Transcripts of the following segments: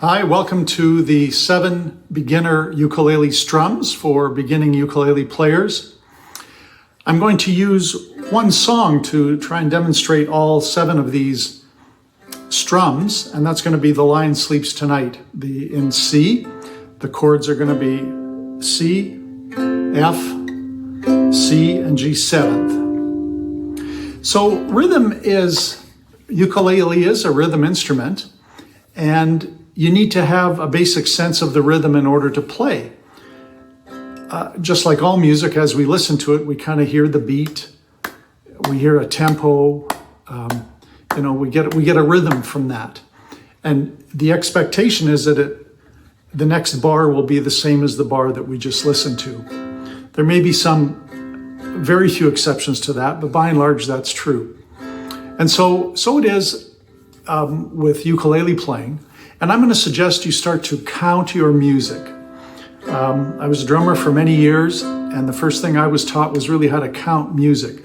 Hi, welcome to the 7 beginner ukulele strums for beginning ukulele players. I'm going to use one song to try and demonstrate all 7 of these strums, and that's going to be The Lion Sleeps Tonight. In C, the chords are going to be C, F, C, and G seventh. So ukulele is a rhythm instrument, and you need to have a basic sense of the rhythm in order to play. Just like all music, as we listen to it, we kind of hear the beat, we hear a tempo, we get a rhythm from that. And the expectation is that the next bar will be the same as the bar that we just listened to. There may be very few exceptions to that, but by and large, that's true. And so it is with ukulele playing. And I'm going to suggest you start to count your music. I was a drummer for many years, and the first thing I was taught was really how to count music.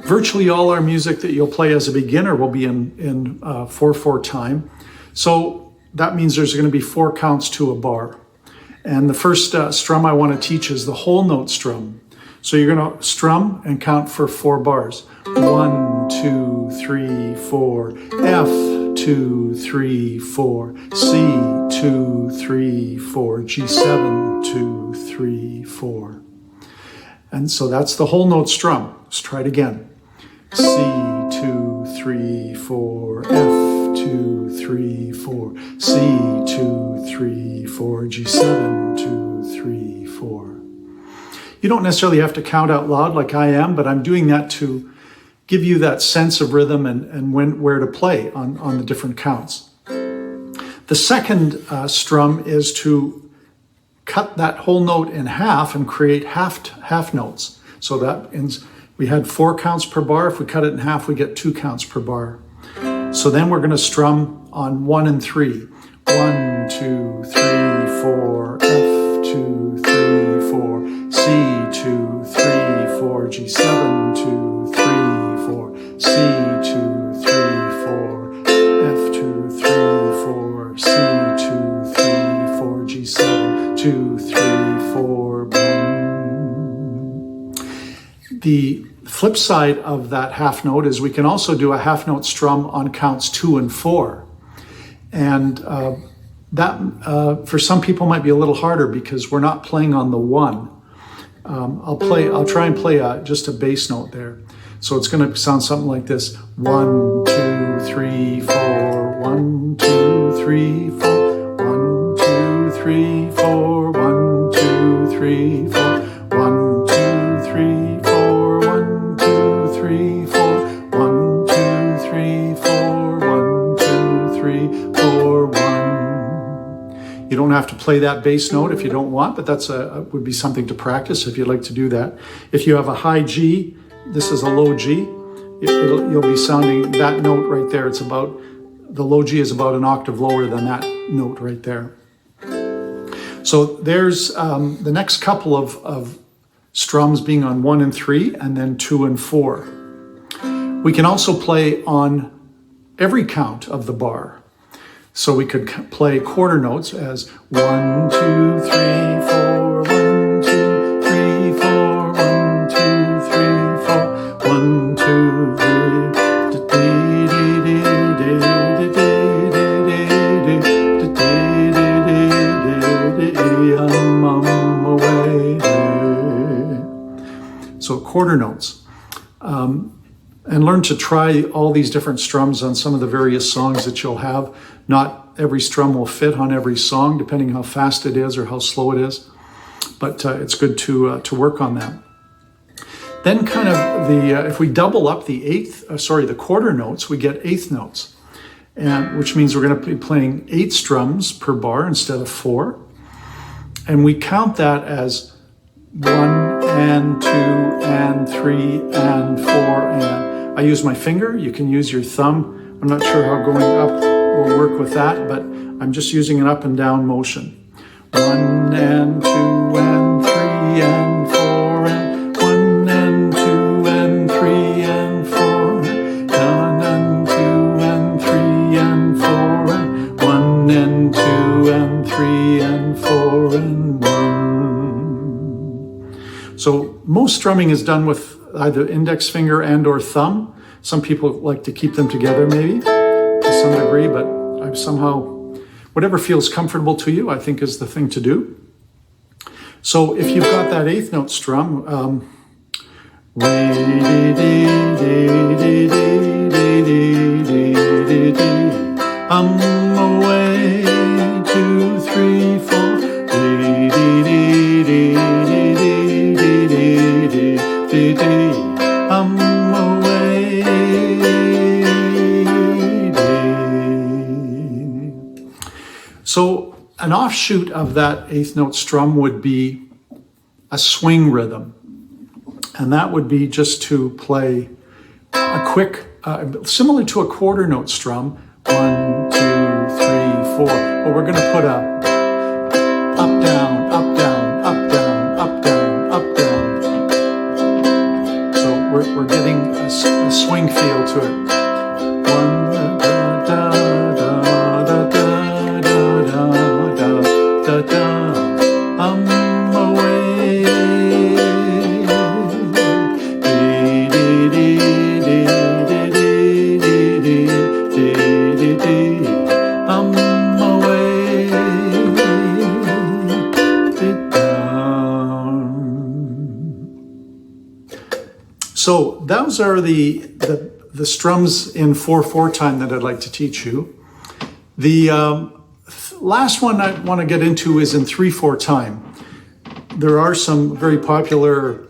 Virtually all our music that you'll play as a beginner will be in 4/4 time. So that means there's going to be 4 counts to a bar. And the first strum I want to teach is the whole note strum. So you're going to strum and count for 4 bars. 1, 2, 3, 4, F, 2, 3, 4, C, 2, 3, 4, G7, 2, 3, 4. And so that's the whole note strum. Let's try it again. C, 2, 3, 4, F, 2, 3, 4, C, 2, 3, 4, G7, 2, 3, 4. You don't necessarily have to count out loud like I am, but I'm doing that to give you that sense of rhythm and where to play on the different counts. The second strum is to cut that whole note in half and create half notes. So that means we had 4 counts per bar. If we cut it in half, we get 2 counts per bar. So then we're going to strum on 1 and 3. 1, 2, 3, 4, F, 2, 3, 4, C, 2, 3, 4, G7, 2, 3, 4, C, 2, 3, 4, F, 2, 3, 4, C, 2, 3, 4, G7, 2, 3, 4, 1. The flip side of that half note is we can also do a half note strum on counts 2 and 4. And that for some people might be a little harder because we're not playing on the 1. I'll try and play just a bass note there. So it's going to sound something like this. 1, 2, 3, 4, 1, 2, 3, 4, 1, 2, 3, 4, 1, 2, 3, 4, 1, 2, 3, 4, 1, 2, 3, 4, 1, 2, 3, 4, 1, 2, 3, 4, 1. You don't have to play that bass note if you don't want, but that's would be something to practice if you'd like to do that. If you have a high G, this is a low G, you'll be sounding that note right there. The low G is about an octave lower than that note right there. So there's the next couple of strums being on 1 and 3, and then 2 and 4. We can also play on every count of the bar. So we could play quarter notes as 1, 2, 3, 4, 1, 2, 3, 4, 1, 2, 3, 4, 1, 2, 3. So quarter notes. And learn to try all these different strums on some of the various songs that you'll have. Not every strum will fit on every song, depending how fast it is or how slow it is. But it's good to work on that. Then kind of if we double up the quarter notes, we get eighth notes, which means we're going to be playing 8 strums per bar instead of 4. And we count that as 1 and 2 and 3 and 4 and. I use my finger. You can use your thumb. I'm not sure how going up will work with that, but I'm just using an up and down motion. 1 and 2 and 3 and 4 and 1 and 2 and 3 and 4 1 and 2 and 3 and 4 and 1 and 2 and 3 and 4 and 1. So most strumming is done with either index finger and or thumb. Some people like to keep them together maybe to some degree, but I've somehow, whatever feels comfortable to you, I think is the thing to do. So if you've got that 8th note strum, away, 2, 3, 4. Away. So an offshoot of that 8th note strum would be a swing rhythm. And that would be just to play a quick, similar to a quarter note strum. 1, 2, 3, 4. Well, we're going to put a up, down, up, down, up, down, up, down, up, down. So we're getting a swing feel to it. 1, da, da, da, da, da, da, da, da, da, away. So those are the strums in 4/4 time that I'd like to teach you. The last one I want to get into is in 3/4 time. There are some very popular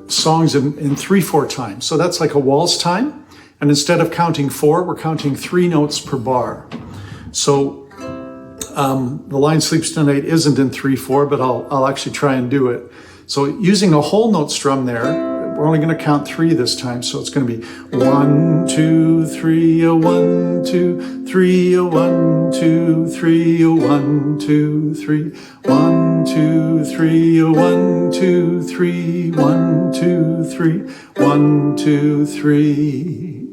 songs in 3/4 time. So that's like a waltz time. And instead of counting 4, we're counting 3 notes per bar. So The Lion Sleeps Tonight isn't in 3/4, but I'll actually try and do it. So using a whole note strum there, we're only going to count 3 this time. So it's going to be 1, 2, 3, a 1, 2, 3, a 1, 2, 3, a 1, 2, 3, 1, 2, 3, a 1, 2, 3, 1, 2, 3, 1, 2, 3.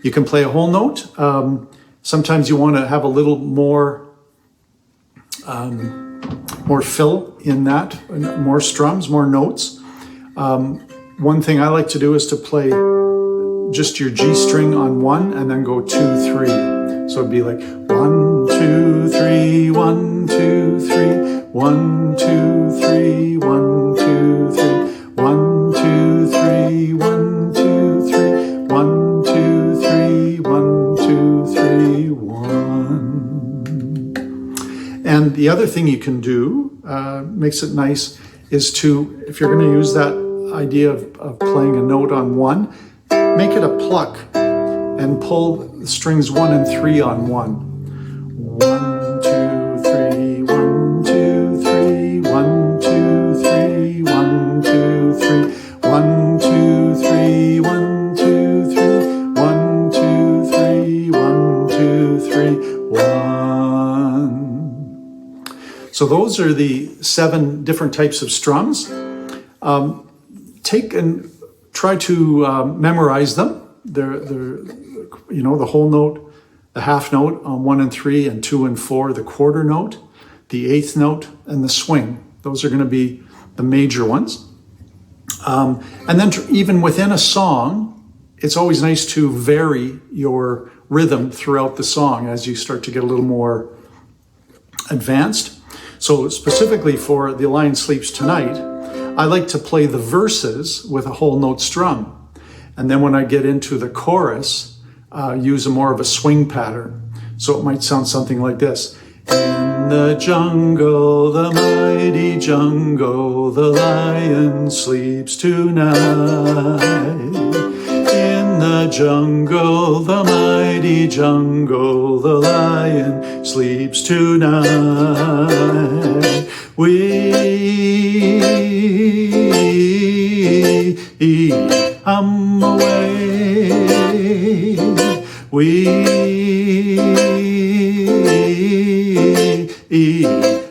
You can play a whole note. Sometimes you want to have a little more fill in that, more strums, more notes. One thing I like to do is to play just your G string on 1 and then go 2, 3. So it'd be like 1, 2, 3, 1, 2, 3, 1, 2, 3, 1, 2, 3, 1, 2, 3, 1, 2, 3, 1, 2, 3, 1, 2, 3, 1. And the other thing you can do, makes it nice, is to, if you're going to use that idea of playing a note on 1, make it a pluck and pull the strings 1 and 3 on 1. 1, 2, 3, 1, 2, 3, 1, 2, 3, 1, 2, 3, 1, 2, 3, 1, 2, 3, 1, 2, 3, 1, 2, 3, 1. So those are the 7 different types of strums. Take and try to memorize them. They're the whole note, the half note on 1 and 3 and 2 and 4, the quarter note, the 8th note, and the swing. Those are going to be the major ones. And then even within a song, it's always nice to vary your rhythm throughout the song as you start to get a little more advanced. So specifically for The Lion Sleeps Tonight, I like to play the verses with a whole note strum. And then when I get into the chorus, use more of a swing pattern. So it might sound something like this. In the jungle, the mighty jungle, the lion sleeps tonight. In the jungle, the mighty jungle, the lion sleeps tonight. I'm away.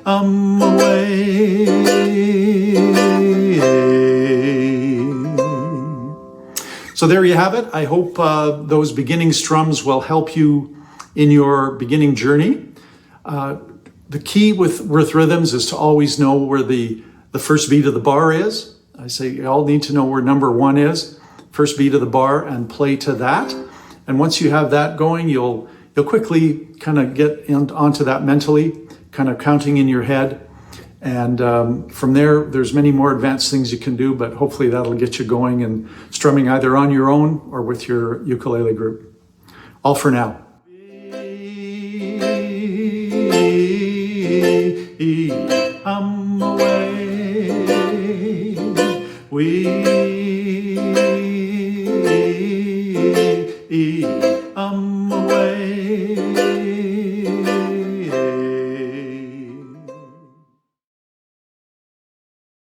I'm away. So there you have it. I hope those beginning strums will help you in your beginning journey. The key with rhythms is to always know where the first beat of the bar is. I say you all need to know where number 1 is, first beat of the bar, and play to that. And once you have that going, you'll quickly kind of get onto that mentally, kind of counting in your head. And from there, there's many more advanced things you can do, but hopefully that'll get you going and strumming either on your own or with your ukulele group. All for now. I'm away. We